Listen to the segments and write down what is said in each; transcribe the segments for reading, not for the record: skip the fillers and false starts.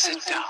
sit down.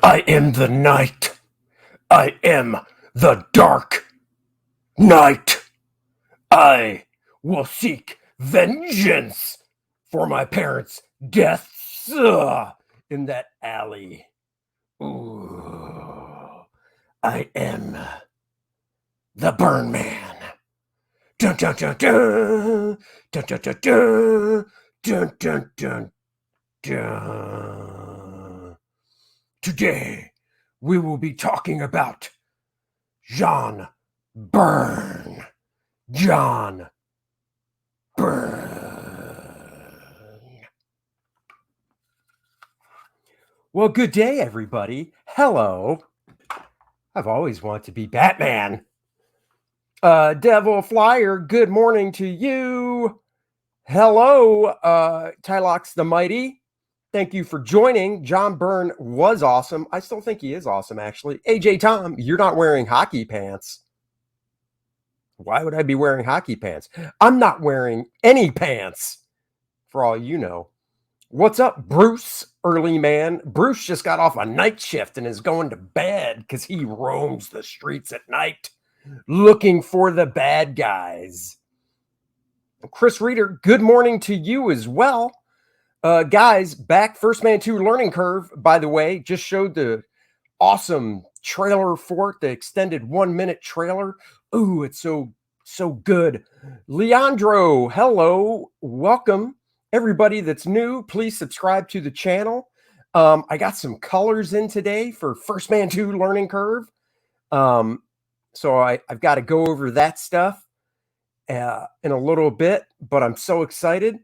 I am the night. I am the dark night. I will seek vengeance for my parents' deaths in that alley. Ooh, I am the Burn Man. Dun dun dun dun dun dun dun dun dun dun dun dun. Today we will be talking about John Byrne. John Byrne. Well, good day, everybody. Hello. I've always wanted to be Batman. Devil Flyer, good morning to you. Hello, Tylox the Mighty. Thank you for joining. John Byrne was awesome. I still think he is awesome, actually. AJ Tom, you're not wearing hockey pants. Why would I be wearing hockey pants? I'm not wearing any pants, for all you know. What's up, Bruce, early man? Bruce just got off a night shift and is going to bed because he roams the streets at night looking for the bad guys. Chris Reader, good morning to you as well. Guys, back First Man 2 Learning Curve, by the way, just showed the awesome trailer for it, the extended 1-minute trailer. Ooh, it's so good. Leandro, hello, welcome. Everybody that's new, please subscribe to the channel. I got some colors in today for First Man 2 Learning Curve. So I've got to go over that stuff in a little bit, but I'm so excited.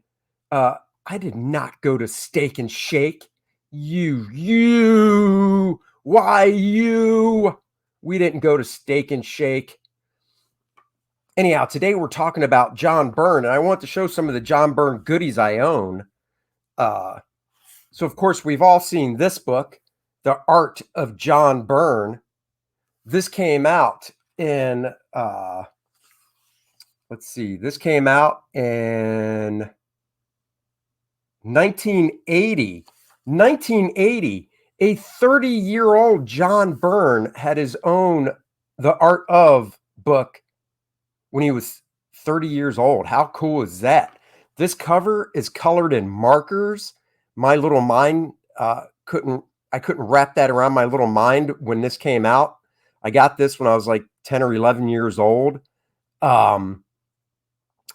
I did not go to Steak and Shake. Why you? We didn't go to Steak and Shake. Anyhow, today we're talking about John Byrne, and I want to show some of the John Byrne goodies I own. So, of course, we've all seen this book, The Art of John Byrne. This came out in, let's see, this came out in 1980. 1980, a 30-year-old John Byrne had his own The Art of book when he was 30 years old. How cool is that? This cover is colored in markers. My little mind I couldn't wrap that around my little mind when this came out. I got this when I was like 10 or 11 years old. I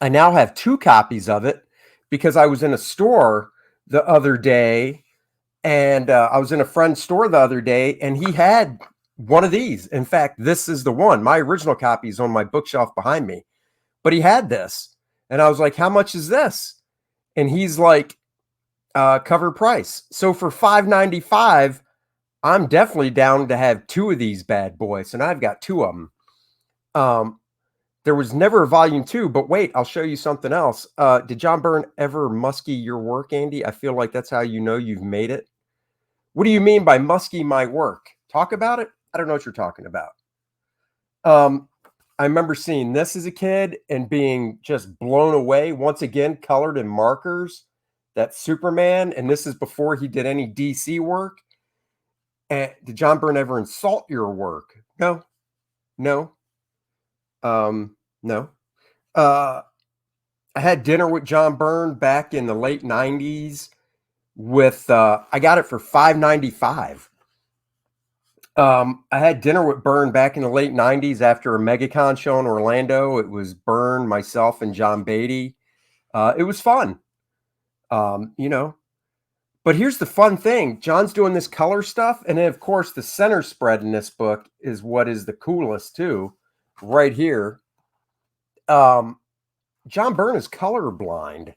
now have 2 copies of it because I was in a store the other day And I was in a friend's store the other day, and he had one of these. In fact, this is the one. My original copy is on my bookshelf behind me, but he had this. And I was like, how much is this? And he's like, cover price. So for $5.95, I'm definitely down to have two of these bad boys. And I've got two of them. There was never a volume 2, but wait, I'll show you something else. Did John Byrne ever musky your work, Andy? I feel like that's how you know you've made it. What do you mean by musky my work? Talk about it? I don't know what you're talking about. I remember seeing this as a kid and being just blown away. Once again, colored in markers. That Superman, and this is before he did any DC work. And did John Byrne ever insult your work? No. No. No. I had dinner with John Byrne back in the late 90s with I got it for $5.95. I had dinner with Byrne back in the late 90s after a MegaCon show in Orlando. It was Byrne, myself, and John Beatty. It was fun. You know. But here's the fun thing. John's doing this color stuff, and then of course the center spread in this book is what is the coolest too. Right here. John Byrne is colorblind.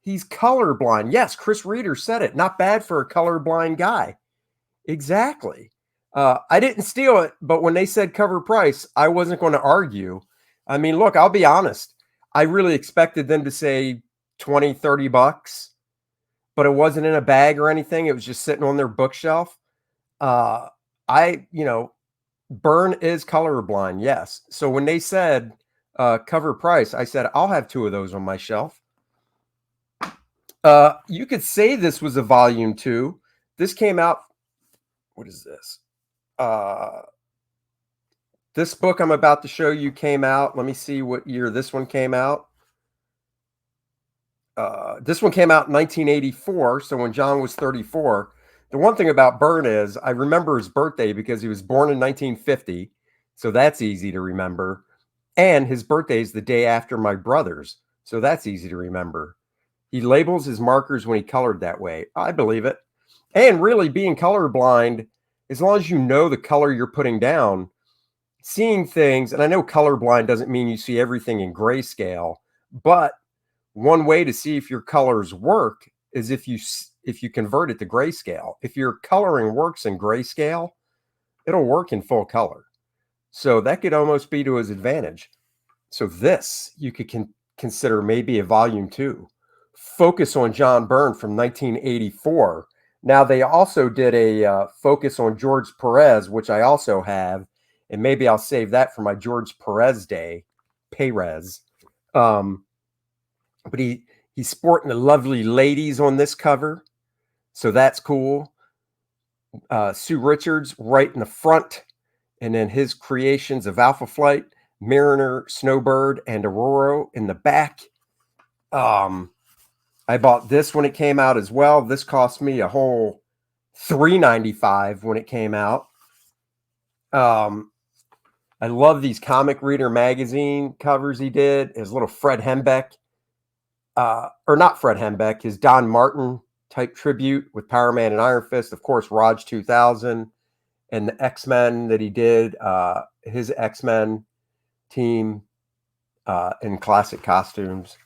He's colorblind. Yes, Chris Reeder said it. Not bad for a colorblind guy. Exactly. I didn't steal it, but when they said cover price, I wasn't going to argue. I mean, look, I'll be honest. I really expected them to say 20, 30 bucks, but it wasn't in a bag or anything. It was just sitting on their bookshelf. Byrne is colorblind, yes. So when they said cover price, I said, I'll have two of those on my shelf. You could say this was a volume 2. This came out. What is this? This book I'm about to show you came out. Let me see what year this one came out. This one came out in 1984. So when John was 34. The one thing about Byrne is I remember his birthday because he was born in 1950. So that's easy to remember. And his birthday is the day after my brother's. So that's easy to remember. He labels his markers when he colored that way. I believe it. And really being colorblind, as long as you know the color you're putting down, seeing things, and I know colorblind doesn't mean you see everything in grayscale, but one way to see if your colors work is if you convert it to grayscale. If your coloring works in grayscale, it'll work in full color. So that could almost be to his advantage. So this you could consider maybe a volume 2. Focus on John Byrne from 1984. Now they also did a focus on George Perez, which I also have, and maybe I'll save that for my George Perez day. Perez. But he's sporting the lovely ladies on this cover. So that's cool. Sue Richards right in the front. And then his creations of Alpha Flight, Mariner, Snowbird, and Aurora in the back. I bought this when it came out as well. This cost me a whole $3.95 when it came out. I love these Comic Reader magazine covers he did. His little Fred Hembeck. Or not Fred Hembeck, his Don Martin type tribute with Power Man and Iron Fist. Of course, Raj 2000 and the X-Men that he did. His X-Men team in classic costumes.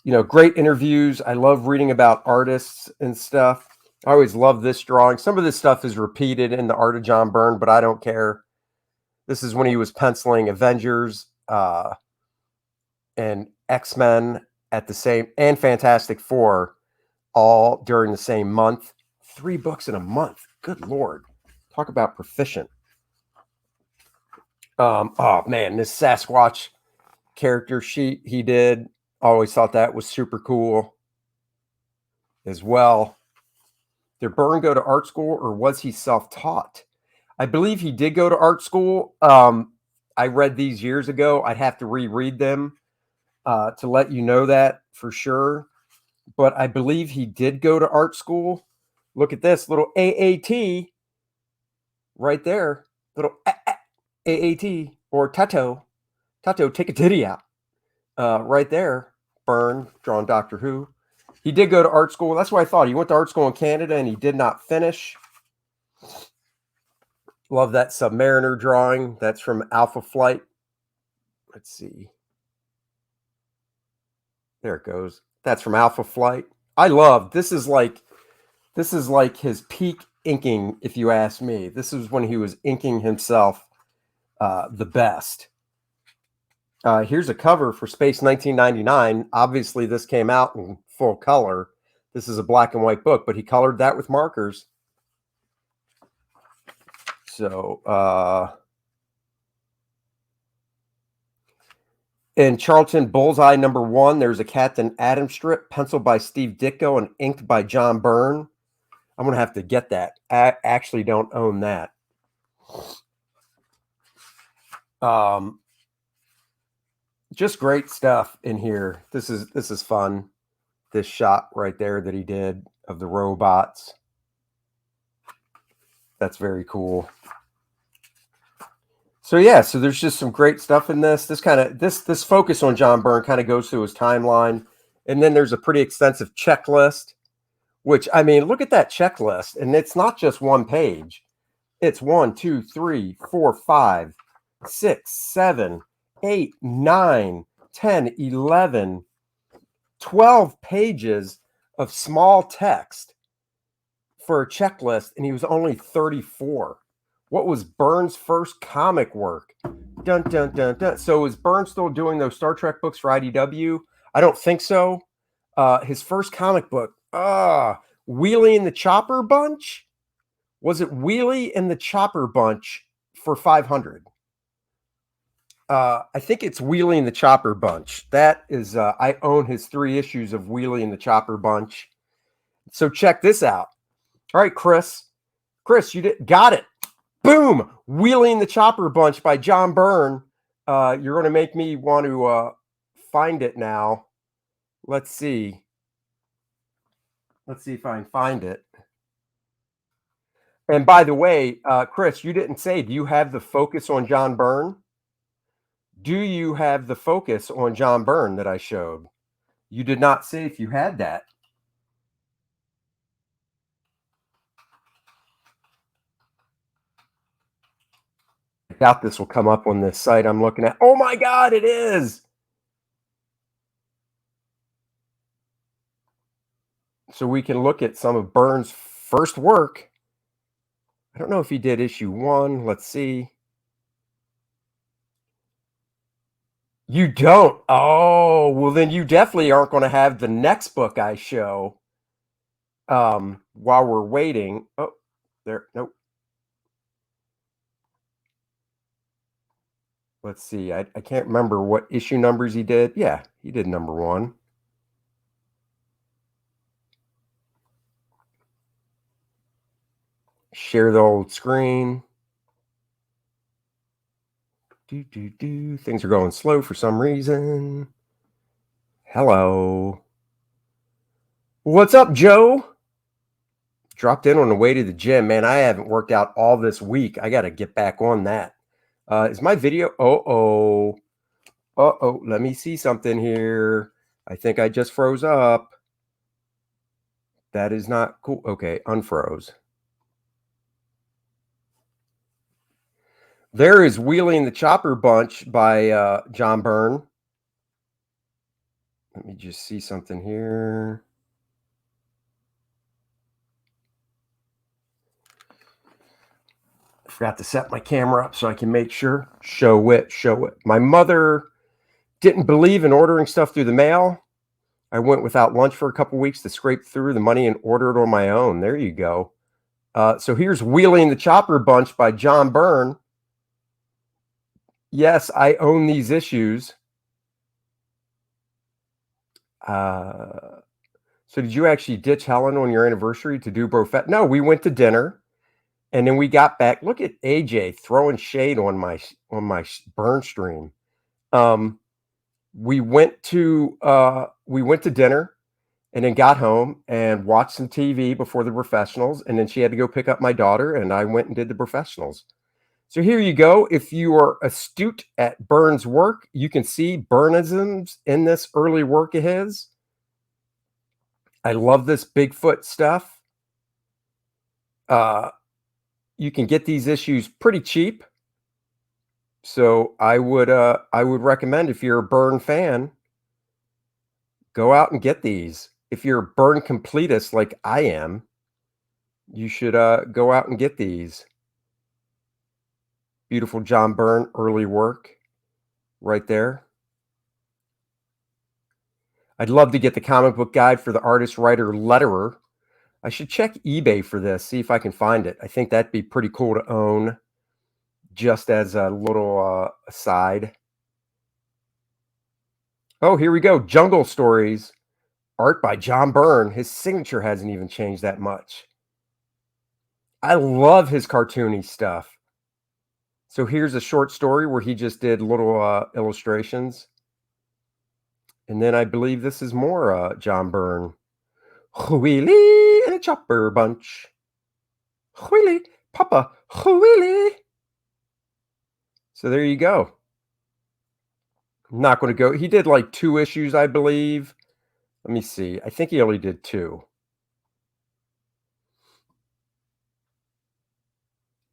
You know, great interviews. I love reading about artists and stuff. I always love this drawing. Some of this stuff is repeated in the Art of John Byrne, but I don't care. This is when he was penciling Avengers and X-Men at the same, and Fantastic Four, all during the same month. 3 books in a month. Good Lord. Talk about proficient. Oh man, this Sasquatch character sheet he did. Always thought that was super cool as well. Did Byrne go to art school or was he self-taught? I believe he did go to art school. I read these years ago. I'd have to reread them to let you know that for sure. But I believe he did go to art school. Look at this little AAT right there. Little AAT or Tato. Tato, take a titty out. Right there. Byrne, drawn Doctor Who. He did go to art school. That's what I thought. He went to art school in Canada and he did not finish. Love that Submariner drawing. That's from Alpha Flight. Let's see. There it goes. That's from Alpha Flight. I love this is like his peak inking, if you ask me. This is when he was inking himself the best. Here's a cover for Space 1999. Obviously, this came out in full color. This is a black and white book, but he colored that with markers. So, in Charlton Bullseye #1, there's a Captain Atom strip, penciled by Steve Ditko and inked by John Byrne. I'm going to have to get that. I actually don't own that. Just great stuff in here. This is fun. This shot right there that he did of the robots. That's very cool. So yeah, so there's just some great stuff in this. This focus on John Byrne kind of goes through his timeline, and then there's a pretty extensive checklist. Which, I mean, look at that checklist, and it's not just one page. It's 1, 2, 3, 4, 5, 6, 7, 8, 9, 10, 11, 12 pages of small text for a checklist, and he was only 34. What was Byrne's first comic work? Dun, dun, dun, dun. So is Byrne still doing those Star Trek books for IDW? I don't think so. His first comic book, Wheelie and the Chopper Bunch? Was it Wheelie and the Chopper Bunch for 500? I think it's Wheelie and the Chopper Bunch. That is, I own his 3 issues of Wheelie and the Chopper Bunch. So check this out. All right, Chris. Chris, you got it. Boom! Wheelie and the Chopper Bunch by John Byrne. You're going to make me want to find it now. Let's see. Let's see if I can find it. And by the way, Chris, you didn't say, do you have the focus on John Byrne? Do you have the focus on John Byrne that I showed? You did not say if you had that. I doubt this will come up on this site I'm looking at. Oh my God, it is. So we can look at some of Byrne's first work. I don't know if he did issue 1. Let's see. You don't? Oh, well, then you definitely aren't going to have the next book I show while we're waiting. Oh, there. Nope. Let's see. I can't remember what issue numbers he did. Yeah, he did #1. Share the old screen. Things are going slow for some reason. Hello. What's up, Joe? Dropped in on the way to the gym. Man, I haven't worked out all this week. I got to get back on that. Is my video? Uh-oh. Let me see something here. I think I just froze up. That is not cool. Okay, unfroze. There is Wheelie and the Chopper Bunch by John Byrne. Let me just see something here. I forgot to set my camera up so I can make sure. Show it. My mother didn't believe in ordering stuff through the mail. I went without lunch for a couple weeks to scrape through the money and order it on my own. There you go. So here's Wheelie and the Chopper Bunch by John Byrne. Yes, I own these issues. So did you actually ditch Helen on your anniversary to do Brofet? No, we went to dinner, and then we got back. Look at AJ throwing shade on my Byrne stream. We went to dinner, and then got home and watched some TV before the professionals, and then she had to go pick up my daughter, and I went and did the professionals. So here you go. If you are astute at Byrne's work, you can see Byrneisms in this early work of his. I love this Bigfoot stuff. You can get these issues pretty cheap. So I would recommend, if you're a Byrne fan, go out and get these. If you're a Byrne completist like I am, you should go out and get these. Beautiful John Byrne early work right there. I'd love to get the comic book guide for the artist, writer, letterer. I should check eBay for this, see if I can find it. I think that'd be pretty cool to own, just as a little aside. Oh, here we go. Jungle Stories. Art by John Byrne. His signature hasn't even changed that much. I love his cartoony stuff. So here's a short story where he just did little illustrations. And then I believe this is more John Byrne. Wheelie and a chopper bunch. Wheelie, Papa, wheelie. So there you go. I'm not going to go. He did like 2 issues, I believe. Let me see. I think he only did 2.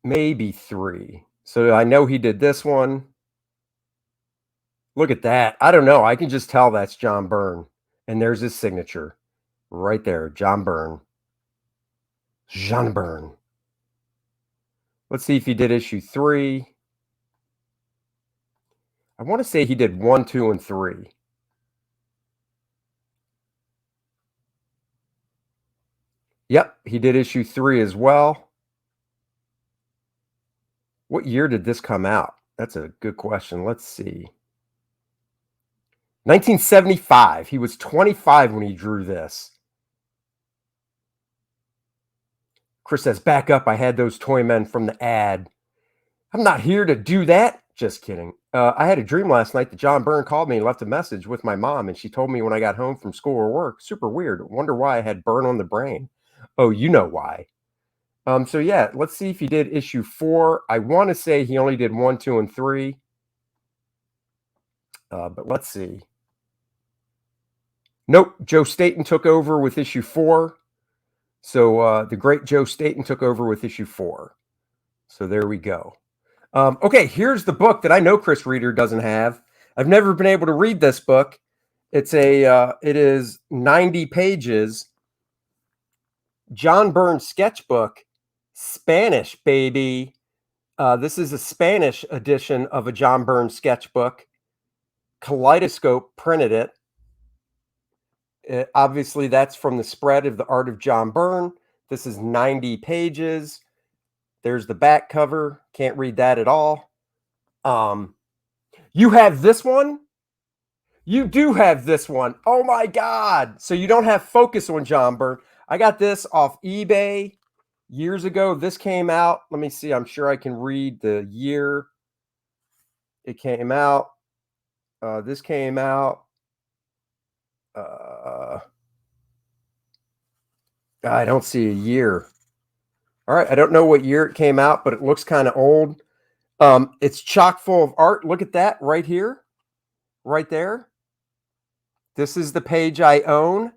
Maybe 3. So I know he did this one. Look at that. I don't know. I can just tell that's John Byrne. And there's his signature right there. John Byrne. Jean Byrne. Let's see if he did issue 3. I want to say he did 1, 2, and 3. Yep, he did issue 3 as well. What year did this come out? That's a good question. Let's see. 1975. He was 25 when he drew this. Chris says, back up. I had those toy men from the ad. I'm not here to do that. Just kidding. I had a dream last night that John Byrne called me and left a message with my mom, and she told me when I got home from school or work. Super weird. Wonder why I had Byrne on the brain. Oh, you know why. So yeah, let's see if he did issue 4. I want to say he only did 1, 2, and 3. But let's see. Nope, Joe Staton took over with issue 4. So the great Joe Staton took over with issue 4. So there we go. Okay, here's the book that I know Chris Reader doesn't have. I've never been able to read this book. It is 90 pages. John Byrne Sketchbook, Spanish, baby. This is a Spanish edition of a John Byrne sketchbook. Kaleidoscope printed it. Obviously, that's from the spread of the Art of John Byrne. This is 90 pages. There's the back cover. Can't read that at all. You have this one? You do have this one. Oh my God. So you don't have focus on John Byrne. I got this off eBay years ago. This came out. Let me see. I'm sure I can read the year it came out. This came out. I don't see a year. All right. I don't know what year it came out, but it looks kind of old. It's chock full of art. Look at that right here. Right there. This is the page I own.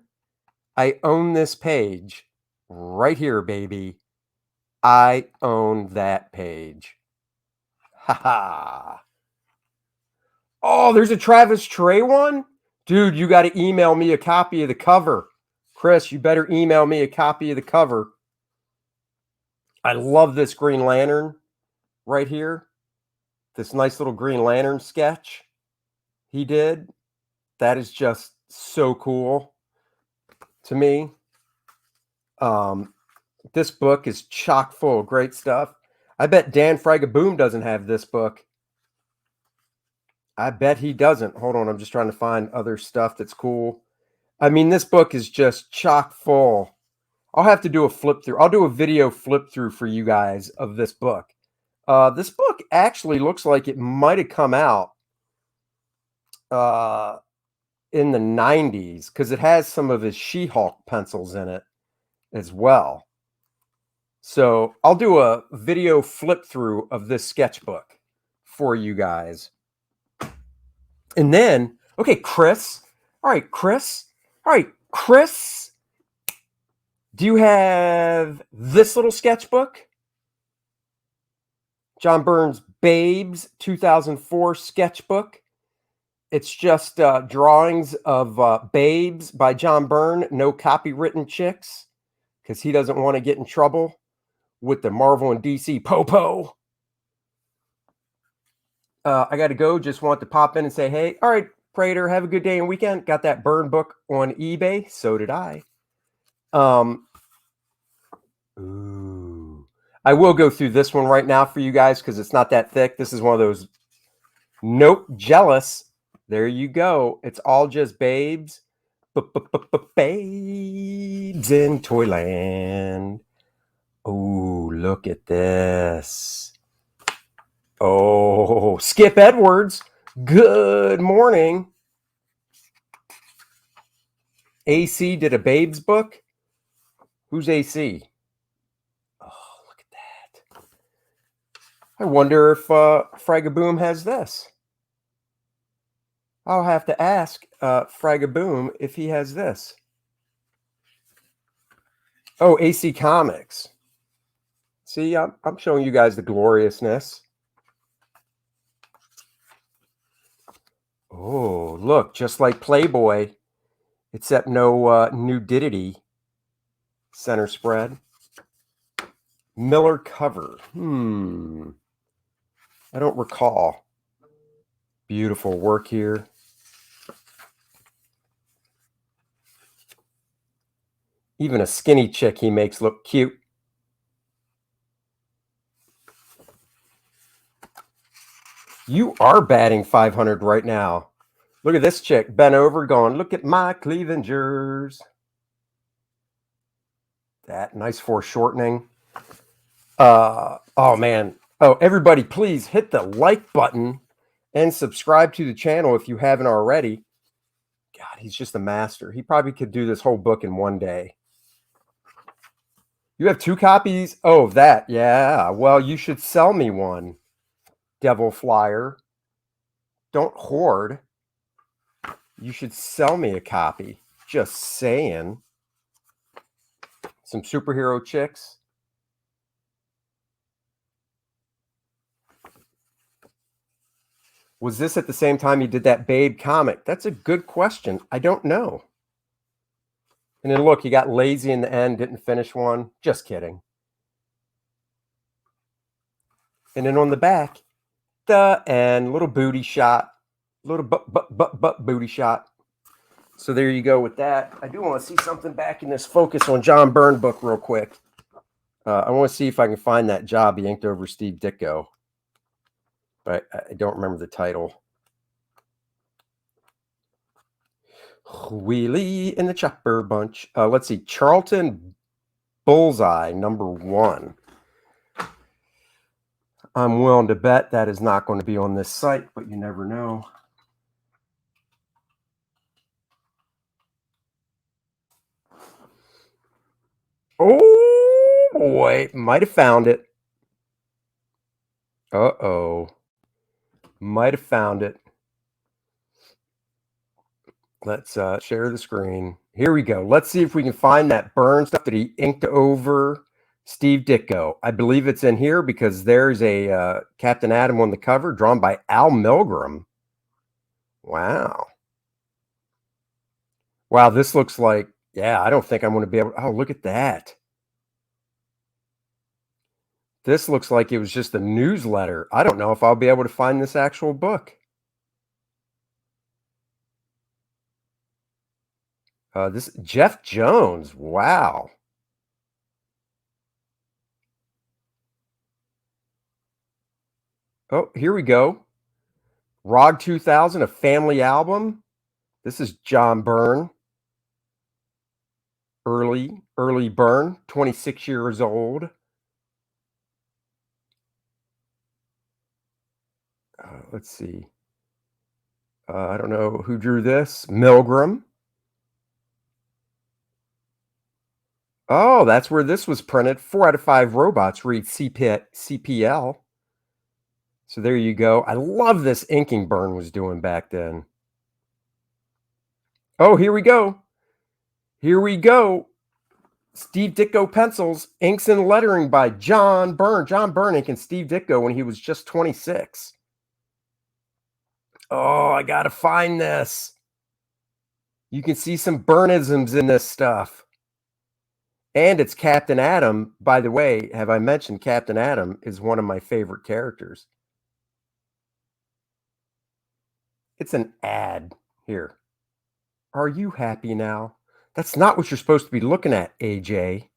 I own this page right here, baby. I own that page. Ha ha. Oh, there's a Travis Trey one? Dude, you got to email me a copy of the cover. Chris, you better email me a copy of the cover. I love this Green Lantern right here. This nice little Green Lantern sketch he did. That is just so cool to me. This book is chock full of great stuff. I bet Dan Fragaboom doesn't have this book. I bet he doesn't. Hold on, I'm just trying to find other stuff that's cool. I mean, this book is just chock full. I'll have to do a flip through. I'll do a video flip through for you guys of this book. This book actually looks like it might have come out in the 90s because it has some of his She-Hulk pencils in it as well. So I'll do a video flip through of this sketchbook for you guys. And then, okay, Chris. All right, Chris. Do you have this little sketchbook? John Byrne's Babes 2004 sketchbook. It's just drawings of babes by John Byrne, no copywritten chicks, because he doesn't want to get in trouble with the Marvel and DC po-po. I got to go. Just want to pop in and say, hey, all right, Prater, have a good day and weekend. Got that Byrne book on eBay. So did I. Ooh. I will go through this one right now for you guys because it's not that thick. This is one of those. Nope, jealous. There you go. It's all just babes. Babes in Toyland. Oh, look at this. Oh, Skip Edwards. Good morning. AC did a babes book. Who's AC? Oh, look at that. I wonder if Fragaboom has this. I'll have to ask Fragaboom if he has this. Oh, AC Comics. See, I'm showing you guys the gloriousness. Oh, look, just like Playboy, except no nudity. Center spread. Miller cover. I don't recall. Beautiful work here. Even a skinny chick he makes look cute. You are batting 500 right now. Look at this chick bent over going, look at my cleavengers. That nice foreshortening. Oh, man. Oh, everybody, please hit the like button and subscribe to the channel if you haven't already. God, he's just a master. He probably could do this whole book in one day. You have 2 copies? Oh, of that. Yeah. Well, you should sell me one. Devil Flyer. Don't hoard. You should sell me a copy. Just saying. Some superhero chicks. Was this at the same time you did that Babe comic? That's a good question. I don't know. And then look, he got lazy in the end, didn't finish one. Just kidding. And then on the back, the end, little booty shot. Little butt booty shot. So there you go with that. I do want to see something back in this focus on John Byrne book real quick. I want to see if I can find that job he inked over Steve Ditko. But I don't remember the title. Wheelie in the Chopper Bunch. Let's see. Charlton Bullseye, #1. I'm willing to bet that is not going to be on this site, but you never know. Oh, boy. Might have found it. Uh-oh. Might have found it. Let's share the screen. Here we go. Let's see if we can find that Byrne stuff that he inked over Steve Ditko. I believe it's in here because there's a Captain Atom on the cover drawn by Al Milgrom. Wow. Wow, this looks like, yeah, I don't think I'm going to be able. Oh, look at that. This looks like it was just a newsletter. I don't know if I'll be able to find this actual book. This Jeff Jones. Wow. Oh, here we go. ROG 2000, a family album. This is John Byrne. Early Byrne, 26 years old. Let's see. I don't know who drew this. Milgram. Oh, that's where this was printed. 4 out of 5 robots read CPL. So there you go. I love this inking Byrne was doing back then. Oh, here we go. Here we go. Steve Ditko pencils, inks and lettering by John Byrne. John Byrne inking Steve Ditko when he was just 26. Oh, I gotta find this. You can see some Byrnisms in this stuff. And it's Captain Atom. By the way, have I mentioned Captain Atom is one of my favorite characters? It's an ad here. Are you happy now? That's not what you're supposed to be looking at, AJ. You're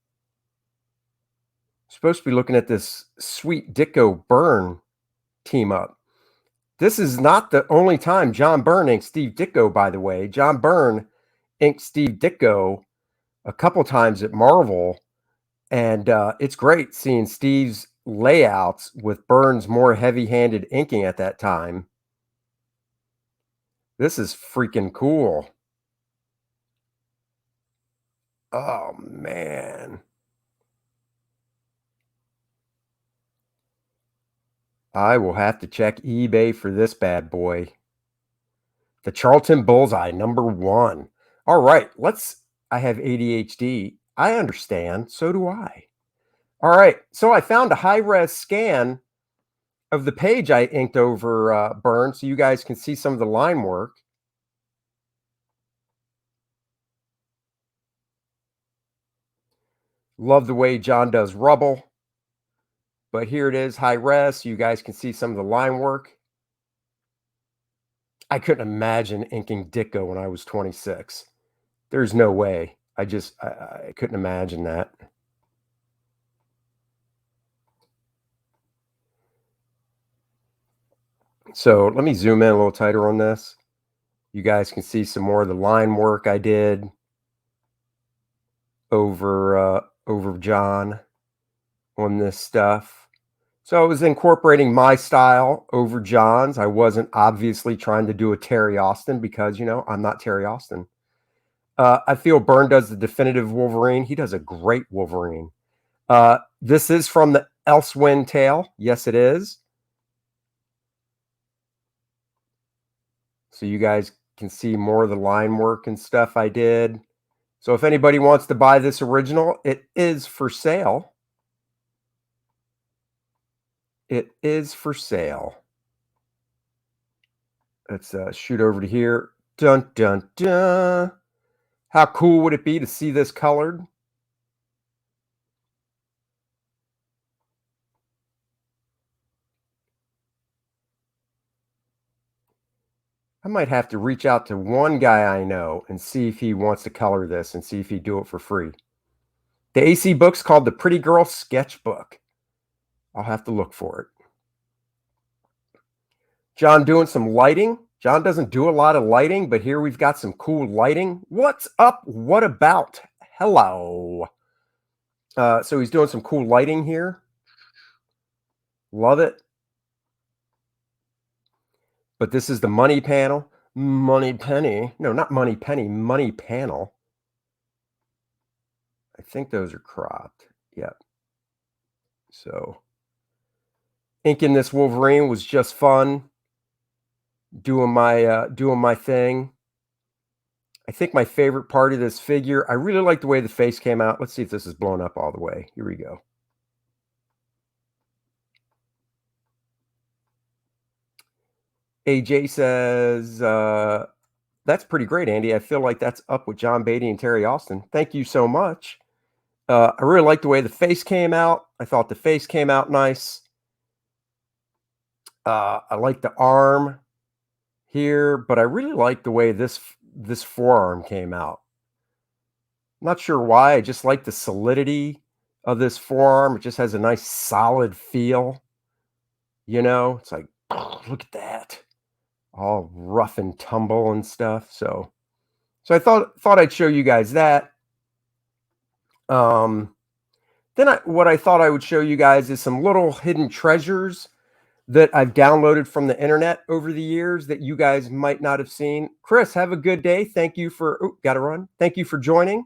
supposed to be looking at this sweet Ditko Byrne team up. This is not the only time John Byrne inked Steve Ditko, by the way. John Byrne inked Steve Ditko a couple times at Marvel, and it's great seeing Steve's layouts with Byrne's more heavy-handed inking at that time. This is freaking cool. Oh, man. I will have to check eBay for this bad boy. The Charlton Bullseye, #1. All right, I have ADHD. I understand. So do I. All right, so I found a high-res scan of the page I inked over Byrne so you guys can see some of the line work. Love the way John does rubble. But here it is, high res, so you guys can see some of the line work. I couldn't imagine inking Ditko when I was 26. There's no way. I couldn't imagine that. So let me zoom in a little tighter on this. You guys can see some more of the line work I did over John on this stuff. So I was incorporating my style over John's. I wasn't obviously trying to do a Terry Austin because, I'm not Terry Austin. I feel Byrne does the Definitive Wolverine. He does a great Wolverine. This is from the Elsewind tale. Yes, it is. So you guys can see more of the line work and stuff I did. So if anybody wants to buy this original, it is for sale. It is for sale. Let's shoot over to here. Dun, dun, dun. How cool would it be to see this colored? I might have to reach out to one guy I know and see if he wants to color this and see if he'd do it for free. The AC book's called the Pretty Girl Sketchbook. I'll have to look for it. John doing some lighting. John doesn't do a lot of lighting, but here we've got some cool lighting. What's up? What about? Hello. So he's doing some cool lighting here. Love it. But this is the money panel. Money penny. No, not money penny. Money panel. I think those are cropped. Yep. So inking this Wolverine was just fun. Doing my thing. I think my favorite part of this figure, I really like the way the face came out. Let's see if this is blown up all the way. Here we go. AJ says, that's pretty great, Andy. I feel like that's up with John Beatty and Terry Austin. Thank you so much. I really like the way the face came out. I thought the face came out nice. I like the arm here, but I really like the way this forearm came out. I'm not sure why. I just like the solidity of this forearm. It just has a nice solid feel. It's like, oh, look at that. All rough and tumble and stuff. So I thought I'd show you guys that. What I thought I would show you guys is some little hidden treasures that I've downloaded from the internet over the years that you guys might not have seen. Chris, have a good day. Thank you for, gotta run. Thank you for joining.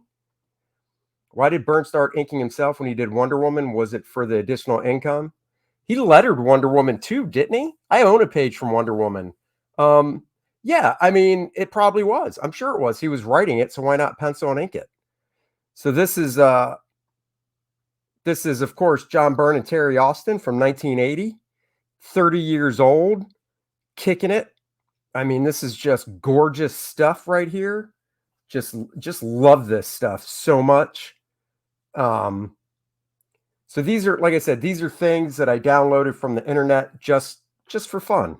Why did Byrne start inking himself when he did Wonder Woman? Was it for the additional income? He lettered Wonder Woman too, didn't he? I own a page from Wonder Woman. Yeah, I mean, it probably was. I'm sure it was. He was writing it, so why not pencil and ink it? So this is This is, of course, John Byrne and Terry Austin from 1980, 30 years old, kicking it. I mean, this is just gorgeous stuff right here. Just love this stuff so much. So these are, like I said, these are things that I downloaded from the internet just for fun.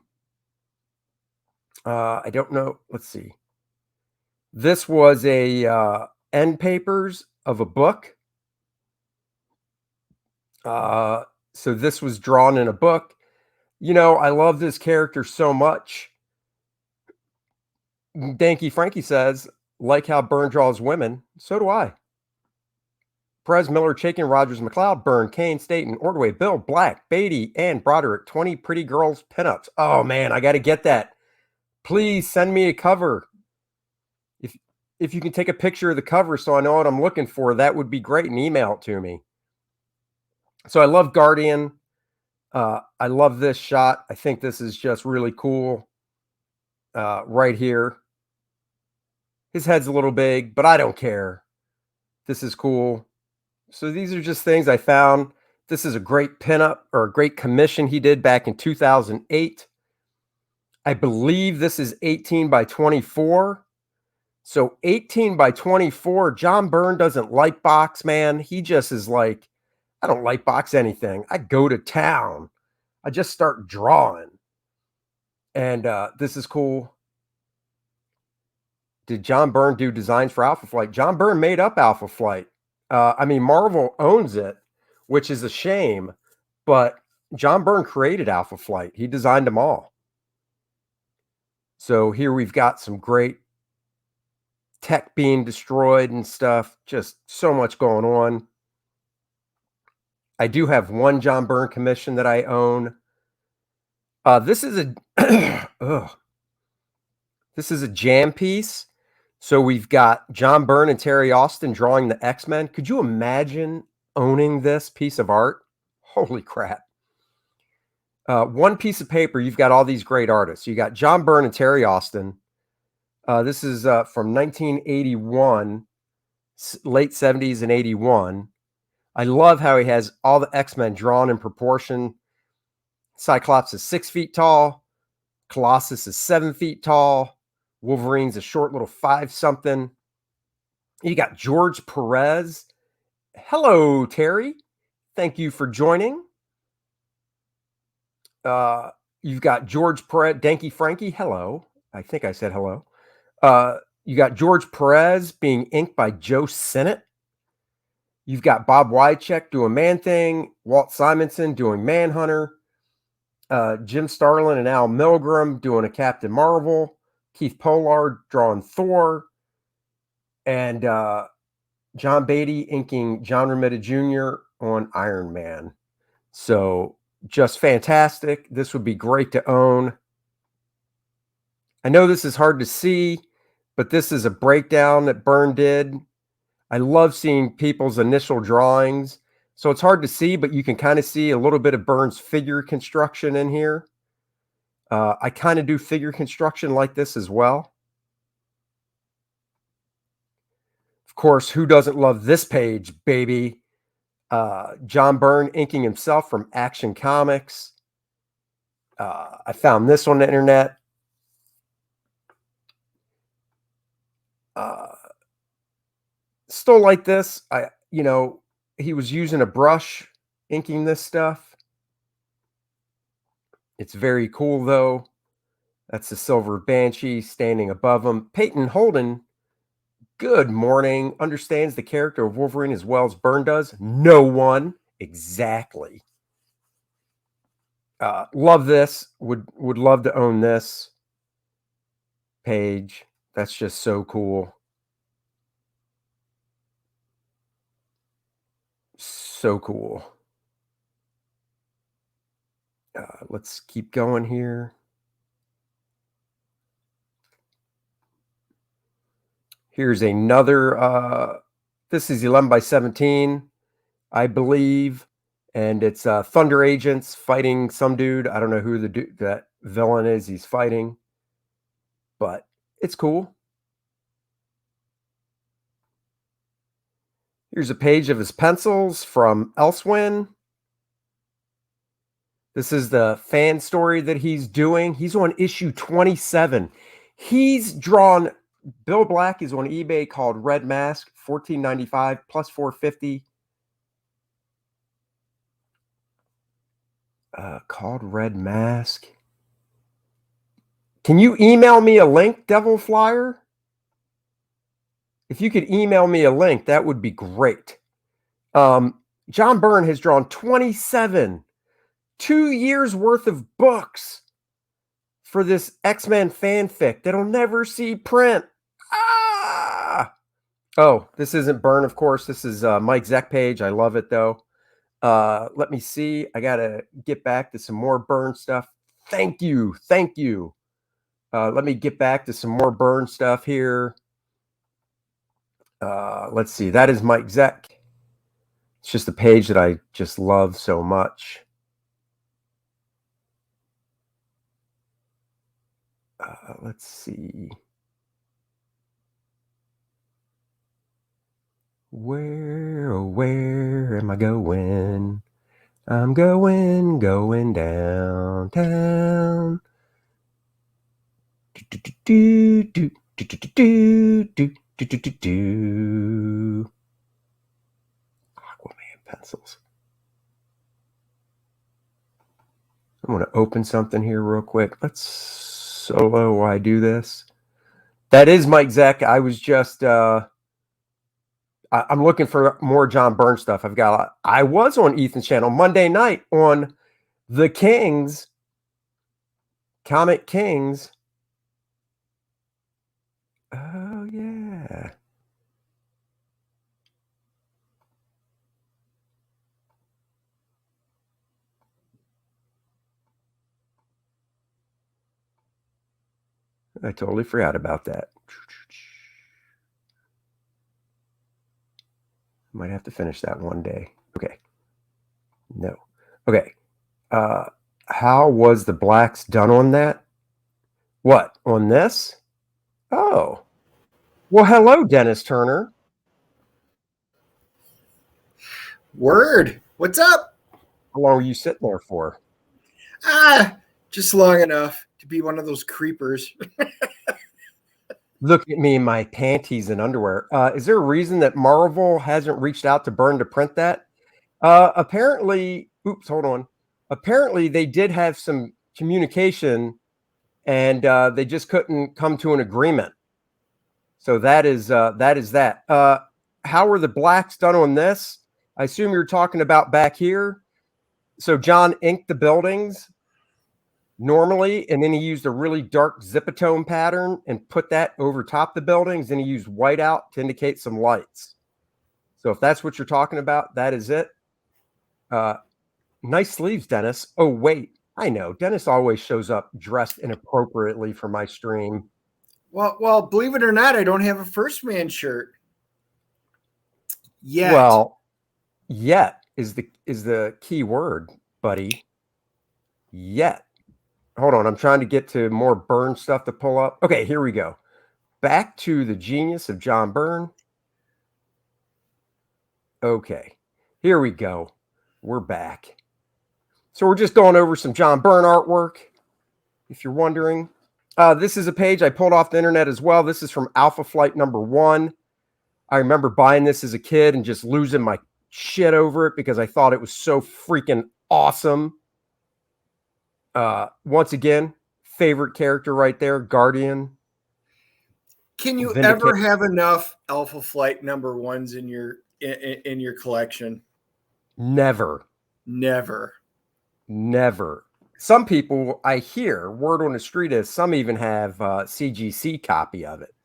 I don't know. Let's see. This was a end papers of a book. So this was drawn in a book. You know, I love this character so much. Danky Frankie says, like how Byrne draws women, so do I. Perez, Miller, Chaikin, Rogers, McLeod, Byrne, Kane, Staten, Ordway, Bill, Black, Beatty, and Broderick, 20 Pretty Girls pinups. Oh man, I got to get that. Please send me a cover. If you can take a picture of the cover so I know what I'm looking for, that would be great, and email it to me. So I love Guardian. I love this shot. I think this is just really cool. Right here. His head's a little big, but I don't care. This is cool. So these are just things I found. This is a great pinup or a great commission he did back in 2008. I believe this is 18 by 24. So 18 by 24, John Byrne doesn't light box, man. He just is like, I don't light box anything. I go to town. I just start drawing. And this is cool. Did John Byrne do designs for Alpha Flight? John Byrne made up Alpha Flight. I mean, Marvel owns it, which is a shame. But John Byrne created Alpha Flight. He designed them all. So here we've got some great tech being destroyed and stuff. Just so much going on. I do have one John Byrne commission that I own. This is a this is a jam piece. So we've got John Byrne and Terry Austin drawing the X-Men. Could you imagine owning this piece of art? Holy crap. One piece of paper, you've got all these great artists. You got John Byrne and Terry Austin. This is from 1981, late 70s and 81. I love how he has all the X-Men drawn in proportion. Cyclops is 6 feet tall. Colossus is 7 feet tall. Wolverine's a short little 5-something. You got George Perez. Hello, Terry. Thank you for joining. You've got George Perez, Danky Frankie. Hello. I think I said hello. You got George Perez being inked by Joe Sinnott. You've got Bob Wycheck doing Man-Thing. Walt Simonson doing Manhunter. Jim Starlin and Al Milgrom doing a Captain Marvel. Keith Pollard drawing Thor. And John Beatty inking John Romita Jr. on Iron Man. So just fantastic. This would be great to own. I know this is hard to see, but this is a breakdown that Byrne did. I love seeing people's initial drawings. So it's hard to see, but you can kind of see a little bit of Byrne's figure construction in here. I kind of do figure construction like this as well. Of course, who doesn't love this page, baby? John Byrne inking himself from Action Comics. I found this on the internet. Still like this. He was using a brush inking this stuff. It's very cool, though. That's the Silver Banshee standing above him. Peyton Holden, good morning. Understands the character of Wolverine as well as Byrne does. No one. Exactly. Love this. Would love to own this page. That's just so cool. So cool. Let's keep going here. Here's another. This is 11 by 17, I believe. And it's Thunder Agents fighting some dude. I don't know who that villain is he's fighting. But it's cool. Here's a page of his pencils from Elsewhere. This is the fan story that he's doing. He's on issue 27. He's drawn, Bill Black is on eBay called Red Mask, $14.95 plus $4.50. Called Red Mask. Can you email me a link, Devil Flyer? If you could email me a link, that would be great. John Byrne has drawn 27, 2 years worth of books for this X-Men fanfic that'll never see print. Oh, this isn't Byrne, of course. This is Mike Zeck page. I love it, though. Let me see. I got to get back to some more Byrne stuff. Thank you. Thank you. Let me get back to some more Byrne stuff here. Let's see. That is Mike Zeck. It's just a page that I just love so much. Let's see. Where am I going? I'm going downtown. Aquaman pencils. I'm going to open something here real quick. Let's solo while I do this. That is Mike Zeck. I was just I'm looking for more John Byrne stuff. I was on Ethan's channel Monday night on the Kings, Comic Kings. Oh yeah. I totally forgot about that. Might have to finish that one day. Okay. No. Okay. How was the blacks done on that? What? On this? Oh. Well, hello, Dennis Turner. Word. What's up? How long were you sitting there for? Just long enough to be one of those creepers. Look at me in my panties and underwear. Is there a reason that Marvel hasn't reached out to Byrne to print that? Apparently, oops, hold on. Apparently, they did have some communication, and they just couldn't come to an agreement. So that is that. How were the blacks done on this? I assume you're talking about back here. So John inked the buildings normally, and then he used a really dark zipatone pattern and put that over top the buildings. Then he used whiteout to indicate some lights. So if that's what you're talking about, that is it. Nice sleeves, Dennis. Oh, wait. I know. Dennis always shows up dressed inappropriately for my stream. Well, believe it or not, I don't have a First Man shirt yet. Well, yet is the key word, buddy. Yet. Hold on. I'm trying to get to more Byrne stuff to pull up. Okay, here we go. Back to the genius of John Byrne. Okay, here we go. We're back. So we're just going over some John Byrne artwork, if you're wondering. This is a page I pulled off the internet as well. This is from Alpha Flight #1. I remember buying this as a kid and just losing my shit over it because I thought it was so freaking awesome. Once again, favorite character right there, Guardian. Can you ever have enough Alpha Flight #1s in your collection? Never. Some people, I hear word on the street is some even have a CGC copy of it.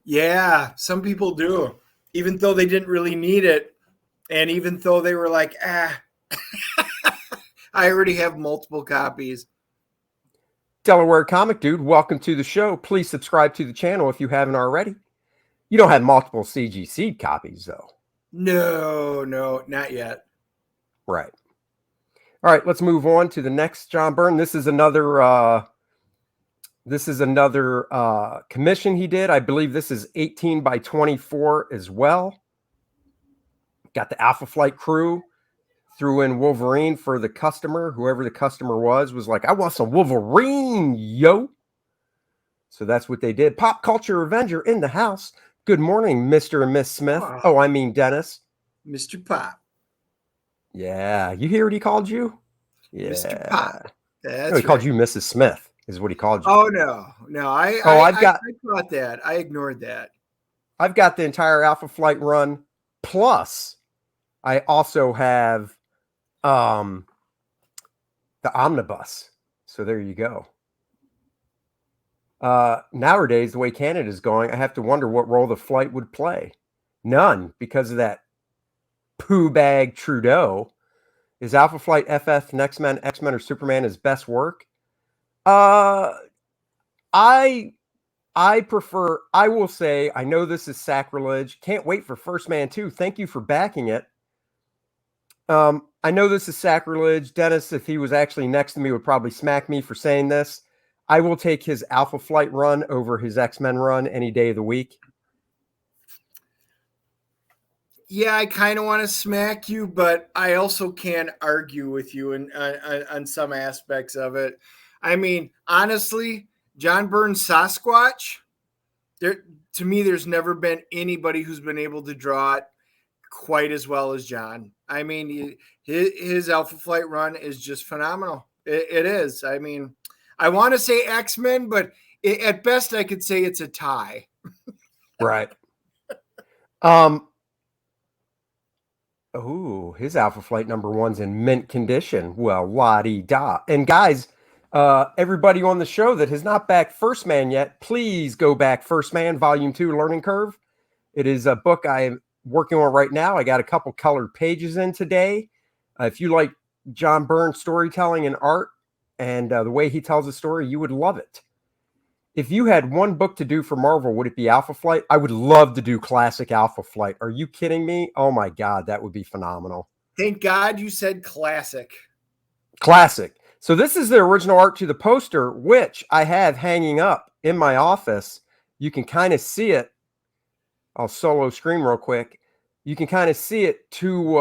Yeah, some people do, even though they didn't really need it, and even though they were like, I already have multiple copies. Delaware Comic Dude, welcome to the show. Please subscribe to the channel if you haven't already. You don't have multiple CGC copies, though. No, not yet. Right. All right, let's move on to the next John Byrne. This is another commission he did. I believe this is 18 by 24 as well. got the Alpha Flight crew, threw in Wolverine for the customer. Whoever the customer was like, I want some Wolverine, yo. So that's what they did. Pop Culture Avenger in the house. Good morning, Mr. and Miss Smith. Oh, I mean Dennis. Mr. Pop. Yeah. You hear what he called you? Yeah. Mr. Pop. That's no, he called you Mrs. Smith, is what he called you. Oh, no. I caught that. I ignored that. I've got the entire Alpha Flight run. Plus, I also have the omnibus. So there you go. Nowadays, the way Canada's going, I have to wonder what role the flight would play. None, because of that poo bag Trudeau. Is Alpha Flight FF, X-Men, or Superman his best work? I prefer, I will say, I know this is sacrilege. Can't wait for First Man 2. Thank you for backing it. I know this is sacrilege. Dennis, if he was actually next to me, would probably smack me for saying this. I will take his Alpha Flight run over his X-Men run any day of the week. Yeah, I kind of want to smack you, but I also can't argue with you on some aspects of it. I mean, honestly, John Byrne's Sasquatch, to me, there's never been anybody who's been able to draw it quite as well as John. I mean, his Alpha Flight run is just phenomenal. It is. I mean, I want to say X-Men, but at best I could say it's a tie. Right. Oh, his Alpha Flight #1's in mint condition. Well, la-di-da. And guys, everybody on the show that has not backed First Man yet, please go back First Man Volume 2 Learning Curve. It is a book I am working on right now. I got a couple colored pages in today. If you like John Byrne storytelling and art and the way he tells a story, you would love it. If you had one book to do for Marvel, would it be Alpha Flight? I would love to do classic Alpha Flight. Are you kidding me? Oh my God, that would be phenomenal. Thank God you said classic. Classic. So this is the original art to the poster, which I have hanging up in my office. You can kind of see it. I'll solo screen real quick. You can kind of see it to...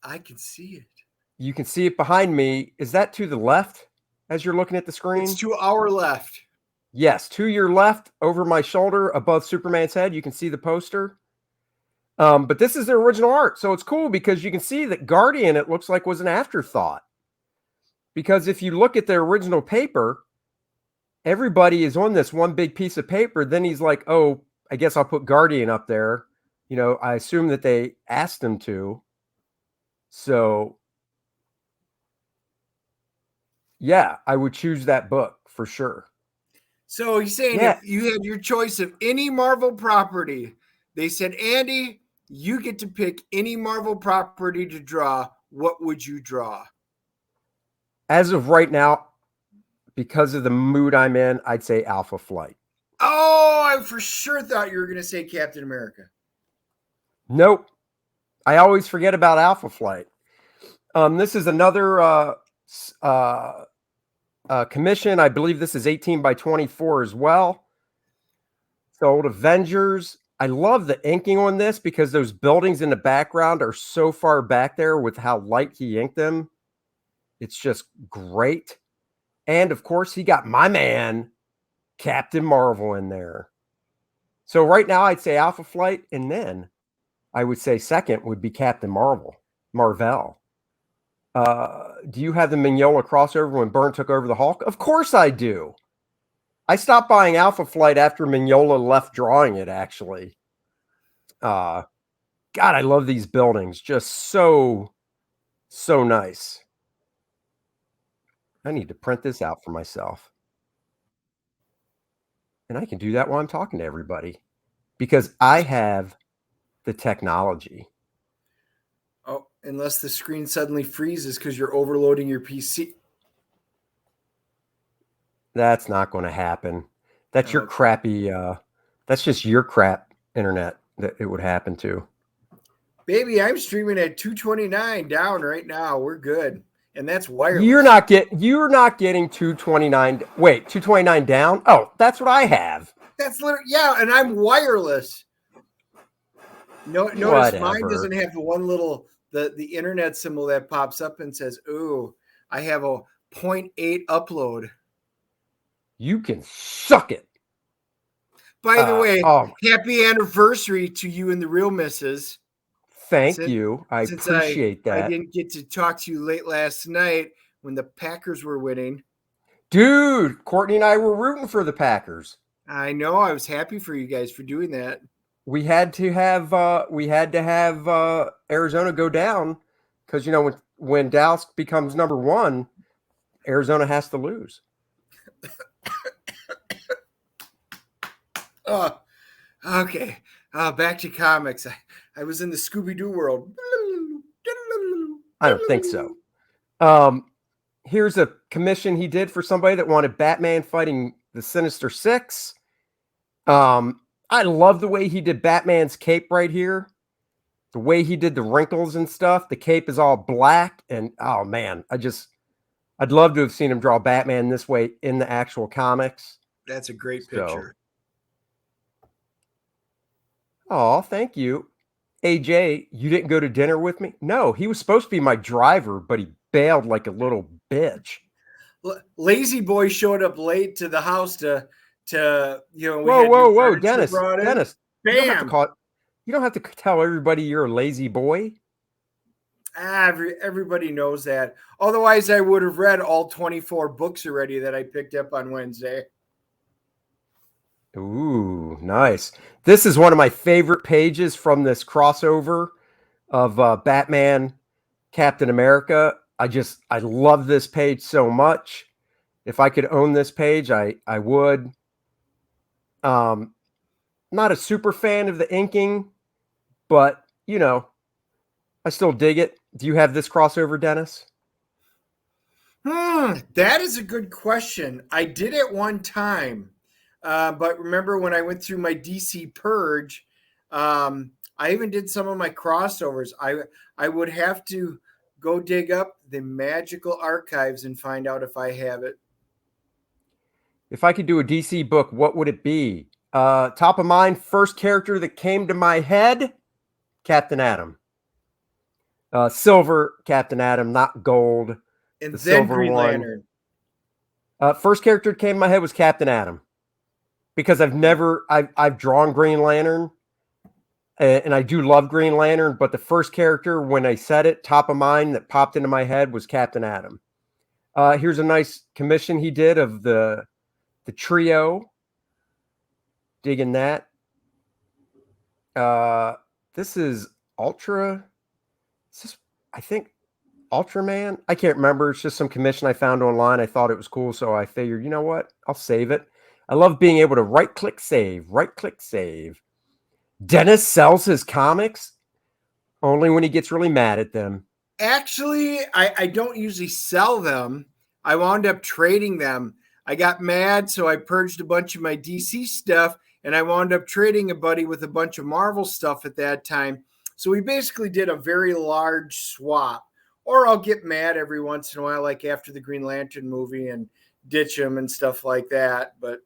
I can see it. You can see it behind me. Is that to the left as you're looking at the screen? It's to our left. Yes, to your left, over my shoulder, above Superman's head, you can see the poster. But this is the original art, so it's cool because you can see that Guardian, it looks like, was an afterthought. Because if you look at the original paper, everybody is on this one big piece of paper. Then he's like, oh, I guess I'll put Guardian up there. You know, I assume that they asked him to. So, yeah, I would choose that book for sure. So he's saying if you had your choice of any Marvel property, they said, Andy, you get to pick any Marvel property to draw. What would you draw? As of right now, because of the mood I'm in, I'd say Alpha Flight. Oh, I for sure thought you were going to say Captain America. Nope. I always forget about Alpha Flight. This is another commission. I believe this is 18 by 24 as well. So old Avengers. I love the inking on this because those buildings in the background are so far back there with how light he inked them. It's just great. And of course, he got my man, Captain Marvel, in there. So right now, I'd say Alpha Flight, and then I would say second would be Captain Marvel. Do you have the Mignola crossover when Byrne took over the Hulk? Of course I do. I stopped buying Alpha Flight after Mignola left drawing it, actually. God, I love these buildings. Just so nice. I need to print this out for myself. And I can do that while I'm talking to everybody because I have the technology. Oh, unless the screen suddenly freezes because you're overloading your PC. That's not going to happen. That's your crappy, that's just your crap internet that it would happen to. Baby, I'm streaming at 229 down right now. We're good. And that's wireless. You're not getting 229. Wait, 229 down? Oh, that's what I have. That's literally, yeah, and I'm wireless. No, notice mine Whatever. doesn't have the one little the internet symbol that pops up and says, "Ooh, I have a .8 upload." You can suck it. By the way, Oh, happy anniversary to you and the real missus. thank Since you. I since appreciate I that. didn't get to talk to you late last night when the Packers were winning. Dude, Courtney and I were rooting for the Packers. I know I was happy for you guys for doing that. We had to have Arizona go down because when Dallas becomes number one, Arizona has to lose. Oh, okay. Back to comics. I was in the Scooby Doo world. I don't think so. Here's a commission he did for somebody that wanted Batman fighting the Sinister Six. I love the way he did Batman's cape right here. The way he did the wrinkles and stuff. The cape is all black, and oh man, I'd love to have seen him draw Batman this way in the actual comics. That's a great So, picture. oh, thank you. AJ, you didn't go to dinner with me? No, he was supposed to be my driver, but he bailed like a little bitch. Lazy Boy showed up late to the house to we Whoa, had whoa, new whoa, furniture Dennis, brought in. Dennis, you don't have to Bam! call it. You don't have to tell everybody you're a lazy boy. Everybody knows that. Otherwise, I would have read all 24 books already that I picked up on Wednesday. Ooh, nice. This is one of my favorite pages from this crossover of Batman, Captain America. I love this page so much. If I could own this page, I would. Not a super fan of the inking, but I still dig it. Do you have this crossover, Dennis? That is a good question. I did it one time, but remember when I went through my DC purge, I even did some of my crossovers. I would have to go dig up the magical archives and find out if I have it. If I could do a DC book, what would it be? Top of mind, first character that came to my head, Captain Atom. Silver Captain Atom, not gold. And The then silver Green one. Lantern. First character that came to my head was Captain Atom because I've drawn Green Lantern and I do love Green Lantern, but the first character when I said it, top of mind that popped into my head was Captain Atom. Here's a nice commission he did of the trio. Digging that. This is Ultra. Is this, I think Ultraman. I can't remember. It's just some commission I found online. I thought it was cool, so I figured, you know what? I'll save it. I love being able to right click save. Dennis sells his comics only when he gets really mad at them. Actually, I don't usually sell them. I wound up trading them. I got mad, so I purged a bunch of my DC stuff, and I wound up trading a buddy with a bunch of Marvel stuff at that time. So we basically did a very large swap. Or I'll get mad every once in a while, like after the Green Lantern movie, and ditch them and stuff like that. But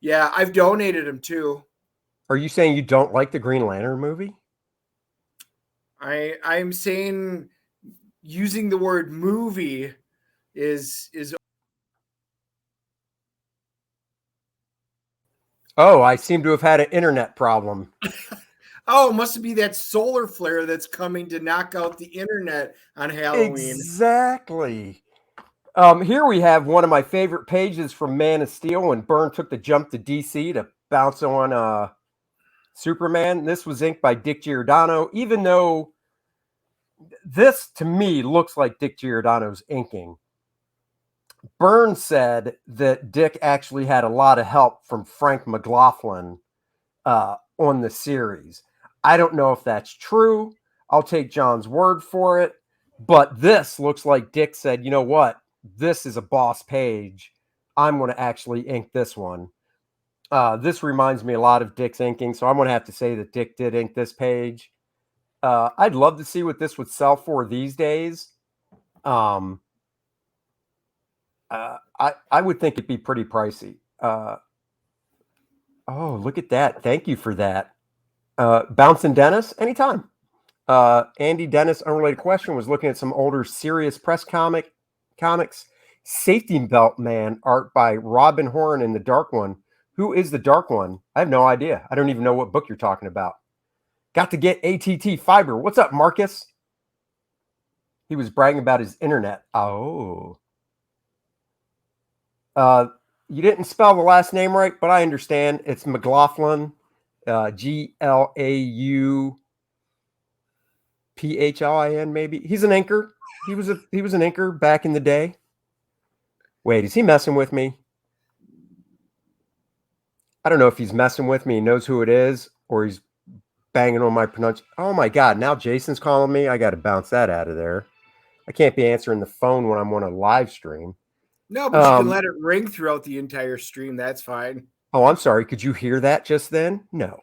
yeah, I've donated them too. Are you saying you don't like the Green Lantern movie? I'm saying using the word movie is Oh, I seem to have had an internet problem. oh, it must be that solar flare that's coming to knock out the internet on Halloween. Exactly. Here we have one of my favorite pages from Man of Steel when Byrne took the jump to DC to bounce on Superman. This was inked by Dick Giordano, even though this to me looks like Dick Giordano's inking. Byrne said that Dick actually had a lot of help from Frank McLaughlin on the series. I don't know if that's true. I'll take John's word for it. But this looks like Dick said, you know what? This is a boss page. I'm going to actually ink this one. This reminds me a lot of Dick's inking, so I'm going to have to say that Dick did ink this page. I'd love to see what this would sell for these days. I would think it'd be pretty pricey. Oh, look at that. Thank you for that. Bouncing Dennis, anytime. Andy Dennis, unrelated question, was looking at some older serious press comics. Safety Belt Man art by Robin Horn in the Dark One. Who is the Dark One? I have no idea. I don't even know what book you're talking about. Got to get ATT Fiber. What's up, Marcus? He was bragging about his internet. Oh. You didn't spell the last name right, but I understand. It's McLaughlin. G-L-A-U-P-H-L-I-N, maybe. He's an inker. He was an inker back in the day. Wait, is he messing with me? I don't know if he's messing with me, he knows who it is, or he's banging on my pronunciation. Oh my God, now Jason's calling me. I got to bounce that out of there. I can't be answering the phone when I'm on a live stream. No, but you can let it ring throughout the entire stream. That's fine. Oh, I'm sorry. Could you hear that just then? No.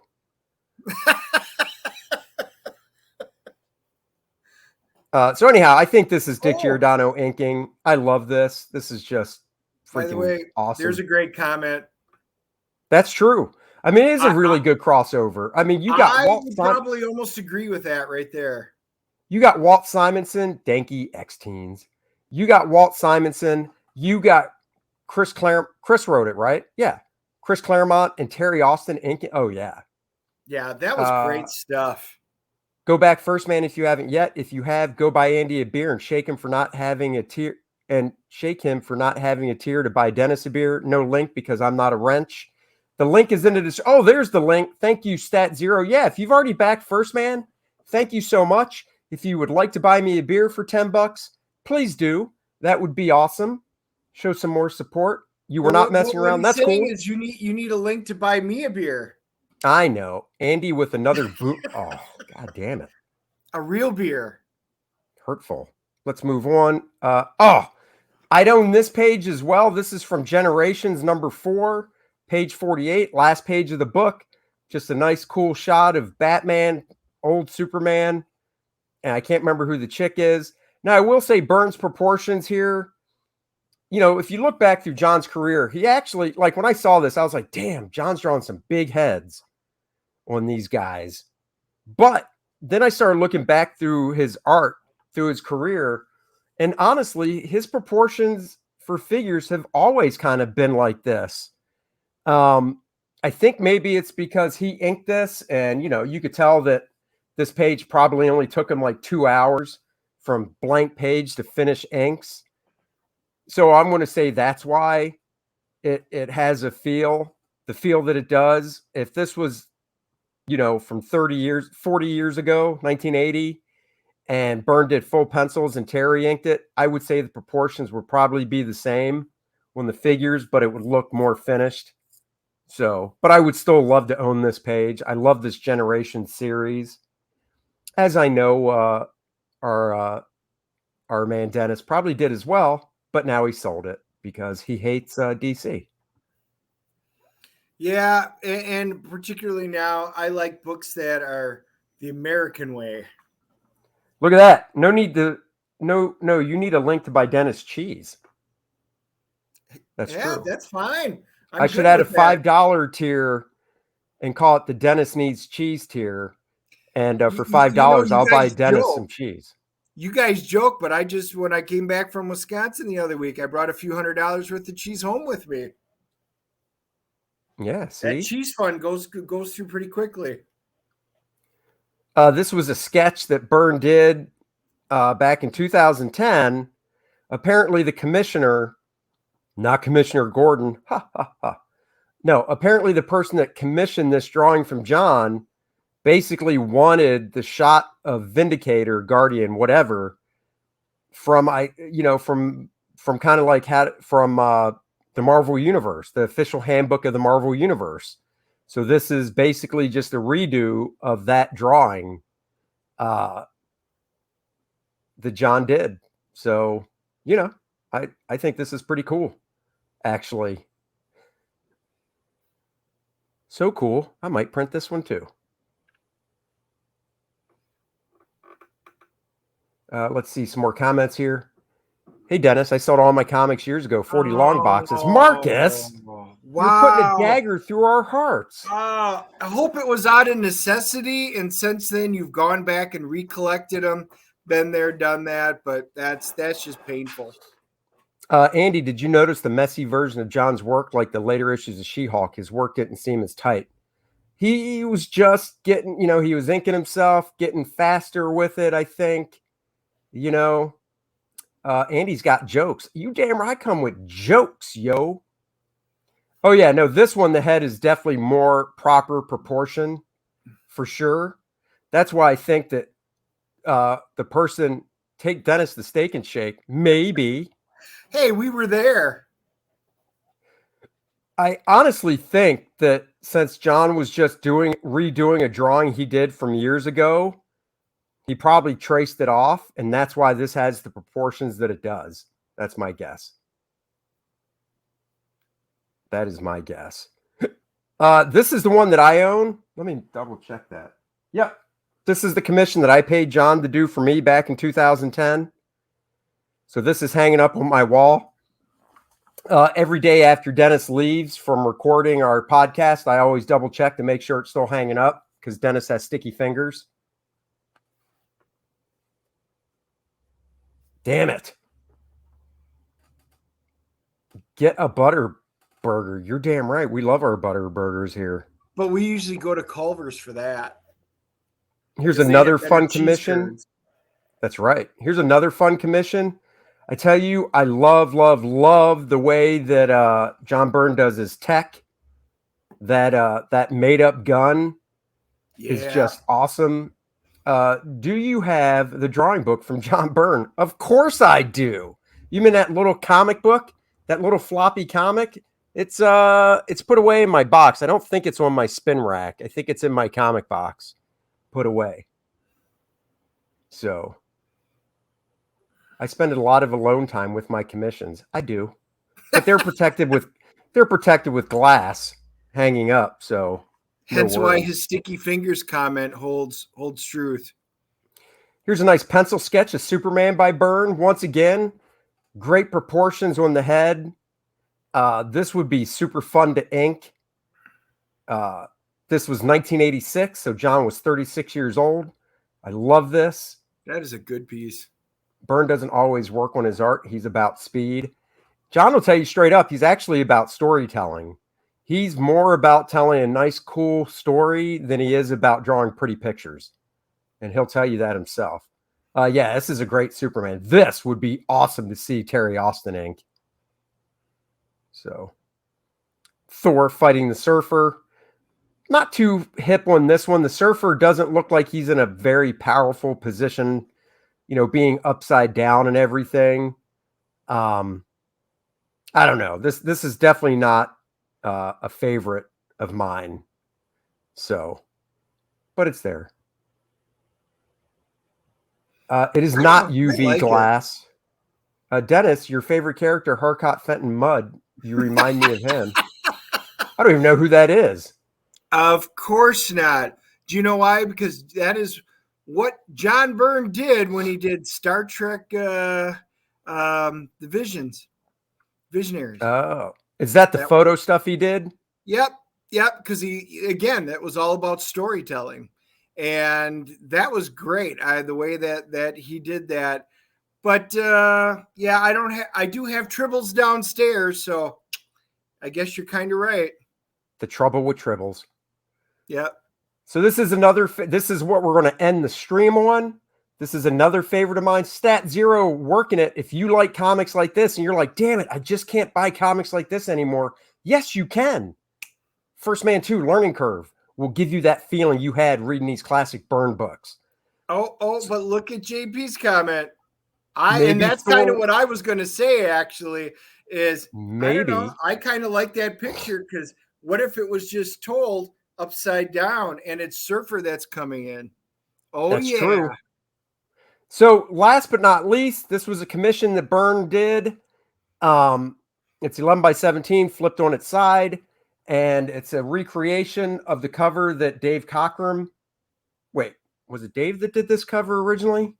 So anyhow, I think this is Dick Giordano inking. I love this. This is just freaking By the way, awesome. There's a great comment. That's true. I mean, it is a really good crossover. I mean, you got I would probably almost agree with that right there. You got Walt Simonson, Danky X-Teens. You got Walt Simonson. You got Chris Claremont. Chris wrote it, right? Yeah. Chris Claremont and Terry Austin inking. Oh, yeah. Yeah, that was great stuff. Go back first, man, if you haven't yet. If you have, go buy Andy a beer and shake him for not having a tier to buy Dennis a beer. No link because I'm not a wrench. The link is in the description. Oh, there's the link. Thank you, Stat Zero. Yeah, if you've already backed first, man, thank you so much. If you would like to buy me a beer for $10, please do. That would be awesome. Show some more support. You were not messing around. That's cool. Is you need a link to buy me a beer. I know. Andy with another boot. Oh, God damn it. A real beer. Hurtful. Let's move on. I own this page as well. This is from Generations number 4, page 48, last page of the book. Just a nice, cool shot of Batman, old Superman. And I can't remember who the chick is. Now, I will say Byrne's proportions here. You know, if you look back through John's career, he actually, like when I saw this, I was like, damn, John's drawing some big heads on these guys. But then I started looking back through his art, through his career, and honestly, his proportions for figures have always kind of been like this. I think maybe it's because he inked this, and, you know, you could tell that this page probably only took him like 2 hours from blank page to finish inks. So I'm going to say that's why it has the feel that it does. If this was, you know, from 40 years ago, 1980, and Byrne did full pencils and Terry inked it, I would say the proportions would probably be the same on the figures, but it would look more finished. So, but I would still love to own this page. I love this Generation series. As I know, our man Dennis probably did as well, but now he sold it because he hates DC. Yeah, and particularly now, I like books that are the American way. Look at that. No, you need a link to buy Dennis cheese. That's true. That's fine. I should add a $5 tier and call it the Dennis Needs Cheese tier. And for $5, I'll buy Dennis some cheese. You guys joke, but when I came back from Wisconsin the other week, I brought a few $100s worth of cheese home with me. Yeah, see? That cheese fund goes through pretty quickly. This was a sketch that Byrne did back in 2010. Apparently the commissioner, not Commissioner Gordon, no, apparently the person that commissioned this drawing from John basically wanted the shot of Vindicator, Guardian, whatever, from kind of like from the Marvel Universe, the official handbook of the Marvel Universe. So this is basically just a redo of that drawing that John did. So, you know, I think this is pretty cool, actually. So cool. I might print this one too. Let's see some more comments here. Hey, Dennis, I sold all my comics years ago, 40 long boxes. Marcus! You're putting a Wow. dagger through our hearts. I hope it was out of necessity, and since then you've gone back and recollected them. Been there, done that, but that's just painful. Andy, did you notice the messy version of John's work, like the later issues of She-Hulk? His work didn't seem as tight. He was just getting, he was inking himself, getting faster with it, I think. Andy's got jokes. You damn right, I come with jokes, yo. Oh, yeah, no, this one, the head is definitely more proper proportion, for sure. That's why I think that the person, take Dennis the Steak and Shake, maybe. Hey, we were there. I honestly think that since John was just redoing a drawing he did from years ago, he probably traced it off, and that's why this has the proportions that it does. That's my guess. That is my guess. This is the one that I own. Let me double check that. Yep. This is the commission that I paid John to do for me back in 2010. So this is hanging up on my wall. Every day after Dennis leaves from recording our podcast, I always double check to make sure it's still hanging up because Dennis has sticky fingers. Damn it. Get a butter burger. You're damn right. We love our butter burgers here. But we usually go to Culver's for that. Here's another fun commission. That's right. Here's another fun commission. I tell you, I love the way that John Byrne does his tech. That made-up gun is just awesome. Do you have the drawing book from John Byrne? Of course I do. You mean that little comic book? That little floppy comic? It's put away in my box. I don't think it's on my spin rack. I think it's in my comic box, put away. So I spend a lot of alone time with my commissions. I do, but they're protected with glass hanging up. So hence why his sticky fingers comment holds truth. Here's a nice pencil sketch of Superman by Byrne. Once again, great proportions on the head. This would be super fun to ink. This was 1986, so John was 36 years old. I love this. That is a good piece. Byrne doesn't always work on his art. He's about speed. John will tell you straight up, he's actually about storytelling. He's more about telling a nice, cool story than he is about drawing pretty pictures. And he'll tell you that himself. Yeah, this is a great Superman. This would be awesome to see Terry Austin ink. So, Thor fighting the Surfer. Not too hip on this one. The Surfer doesn't look like he's in a very powerful position, being upside down and everything. I don't know. This is definitely not a favorite of mine. So, but it's there. It is not UV glass. Dennis, your favorite character, Harcourt Fenton Mudd. You remind me of him. I don't even know who that is. Of course not. Do you know why? Because that is what John Byrne did when he did Star Trek, the Visionaries. Oh, is that the photo stuff he did? Yep. Because that was all about storytelling, and that was great. The way that he did that. But I do have tribbles downstairs, so I guess you're kind of right. The trouble with tribbles. Yep. So this is what we're going to end the stream on. This is another favorite of mine. Stat Zero working it. If you like comics like this and you're like, damn it, I just can't buy comics like this anymore. Yes, you can. First Man 2 Learning Curve will give you that feeling you had reading these classic Byrne books. Oh, but look at JP's comment. And that's kind of what I was going to say, actually, is maybe I don't know, I kind of like that picture because what if it was just told upside down and it's Surfer that's coming in? Oh, that's true. So last but not least, this was a commission that Byrne did. It's 11 by 17 flipped on its side, and it's a recreation of the cover that Dave Cockrum. Wait, was it Dave that did this cover originally?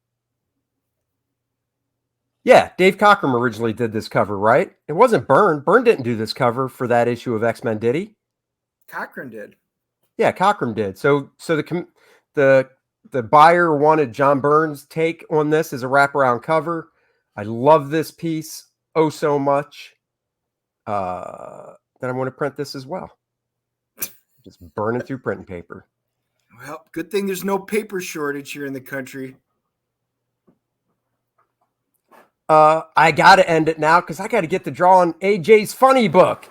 Yeah, Dave Cockrum originally did this cover, right? It wasn't Byrne. Byrne didn't do this cover for that issue of X-Men, did he? Cochran did. Yeah, Cockrum did. So the the buyer wanted John Byrne's take on this as a wraparound cover. I love this piece oh so much. Then I'm going to print this as well. Just burning through printing paper. Well, good thing there's no paper shortage here in the country. I got to end it now because I got to get to drawing AJ's funny book.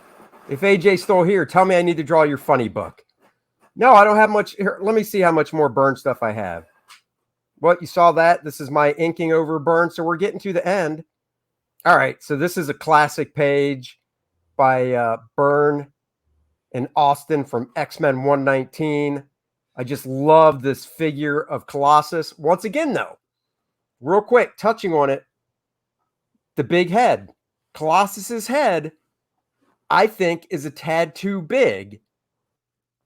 If AJ's still here, tell me I need to draw your funny book. No, I don't have much. Here, let me see how much more Byrne stuff I have. What, you saw that? This is my inking over Byrne. So we're getting to the end. All right. So this is a classic page by Byrne and Austin from X-Men 119. I just love this figure of Colossus. Once again, though, real quick, touching on it, the big head. Colossus's head, I think, is a tad too big.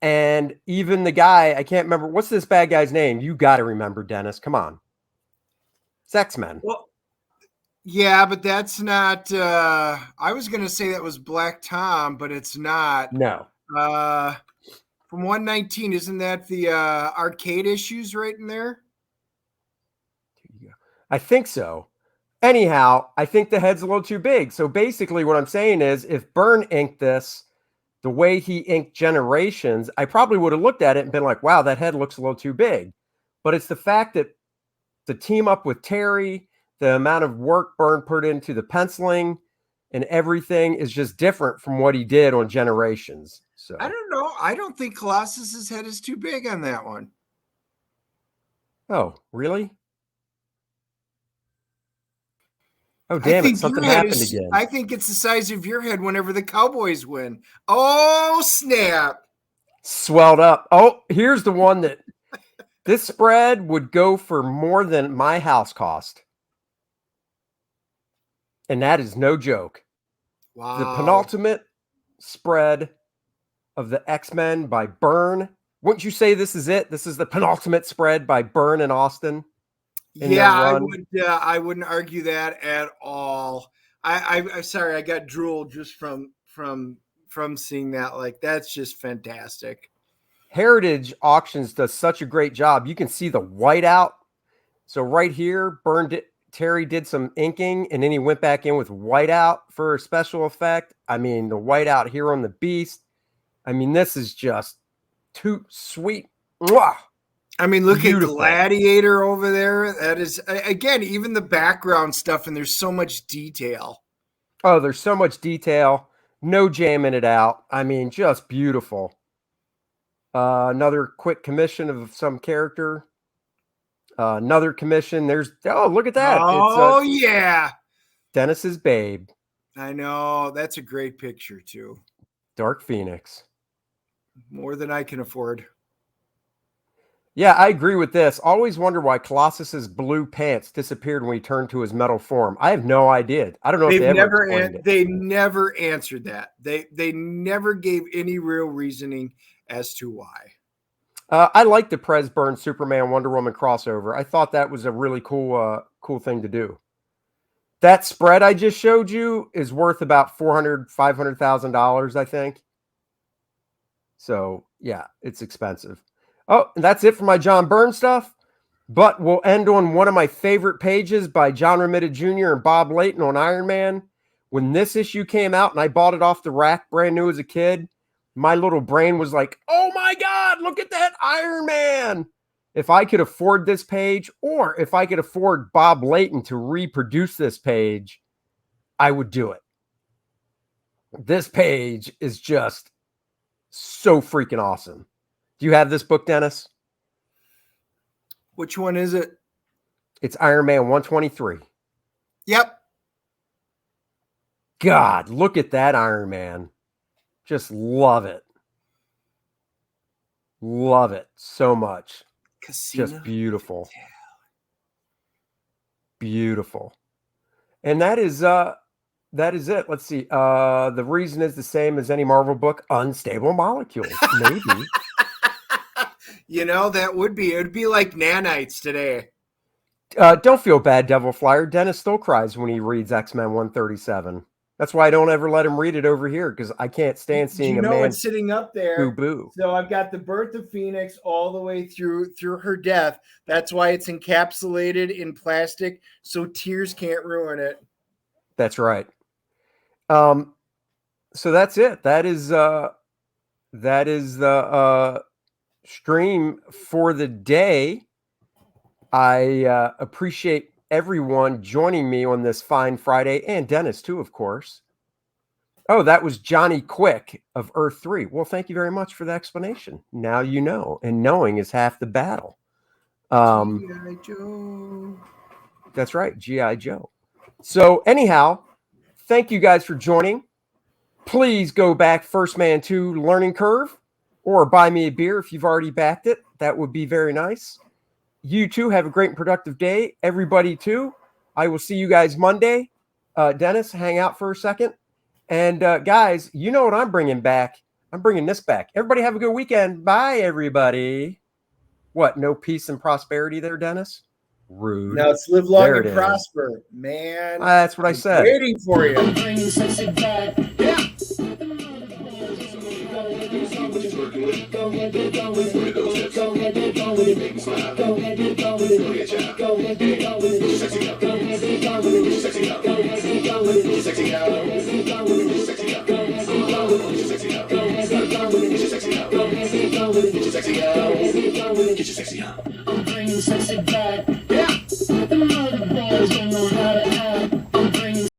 And even the guy, I can't remember, what's this bad guy's name? You got to remember, Dennis. Come on. It's X-Men. Well, yeah, but that's not, I was going to say that was Black Tom, but it's not. No. From 119, isn't that the arcade issues right in there? I think so. Anyhow, I think the head's a little too big. So basically what I'm saying is if Byrne inked this the way he inked Generations, I probably would have looked at it and been like, wow, that head looks a little too big. But it's the fact that the team up with Terry, the amount of work Byrne put into the penciling and everything is just different from what he did on Generations. So I don't know. I don't think Colossus's head is too big on that one. Oh, really? Oh, damn it. Something happened again. I think it's the size of your head whenever the Cowboys win. Oh, snap. Swelled up. Oh, here's the one that this spread would go for more than my house cost. And that is no joke. Wow. The penultimate spread of the X-Men by Byrne. Wouldn't you say this is it? This is the penultimate spread by Byrne and Austin? Yeah, I would. I wouldn't argue that at all. I'm sorry, I got drooled just from seeing that. Like, that's just fantastic. Heritage Auctions does such a great job. You can see the whiteout. So right here, Terry did some inking, and then he went back in with whiteout for a special effect. I mean, the whiteout here on the Beast. I mean, this is just too sweet. Mwah! I mean, look at Gladiator over there. That is, again, even the background stuff, and there's so much detail. Oh, there's so much detail. No jamming it out. I mean, just beautiful. Another quick commission of some character. Another commission. Look at that. Oh, yeah. Dennis's Babe. I know. That's a great picture, too. Dark Phoenix. More than I can afford. Yeah, I agree with this. Always wonder why Colossus's blue pants disappeared when he turned to his metal form. I have no idea. I don't know if they ever explained it. They never answered that. They never gave any real reasoning as to why. I like the Prez Byrne Superman Wonder Woman crossover. I thought that was a really cool thing to do. That spread I just showed you is worth about $400,000-$500,000, I think. So yeah, it's expensive. Oh, and that's it for my John Byrne stuff. But we'll end on one of my favorite pages by John Romita Jr. and Bob Layton on Iron Man. When this issue came out and I bought it off the rack brand new as a kid, my little brain was like, oh my God, look at that Iron Man. If I could afford this page, or if I could afford Bob Layton to reproduce this page, I would do it. This page is just so freaking awesome. Do you have this book, Dennis? Which one is it? It's Iron Man 123. Yep. God, look at that Iron Man. Just love it. Love it so much. Casino. Just beautiful. Beautiful. And that is it. Let's see. The reason is the same as any Marvel book, unstable molecules. Maybe. You know, it would be like nanites today. Don't feel bad, Devil Flyer. Dennis still cries when he reads X-Men 137. That's why I don't ever let him read it over here, because I can't stand seeing a man it's sitting up there. boo-boo. So I've got the birth of Phoenix all the way through her death. That's why it's encapsulated in plastic, so tears can't ruin it. That's right. So that's it. That is the stream for the day. I appreciate everyone joining me on this fine Friday, and Dennis too, of course. Oh, that was Johnny Quick of Earth 3. Well, thank you very much for the explanation. Now you know, and knowing is half the battle. G.I. Joe. That's right, G.I. Joe. So anyhow, thank you guys for joining. Please go back First Man 2 Learning Curve, or buy me a beer if you've already backed it. That would be very nice. You too have a great and productive day. Everybody too. I will see you guys Monday. Dennis, hang out for a second. And guys, you know what I'm bringing back. I'm bringing this back. Everybody have a good weekend. Bye, everybody. What, no peace and prosperity there, Dennis? Rude. Now it's live long and prosper, man. That's what I said. Waiting for you. Yeah.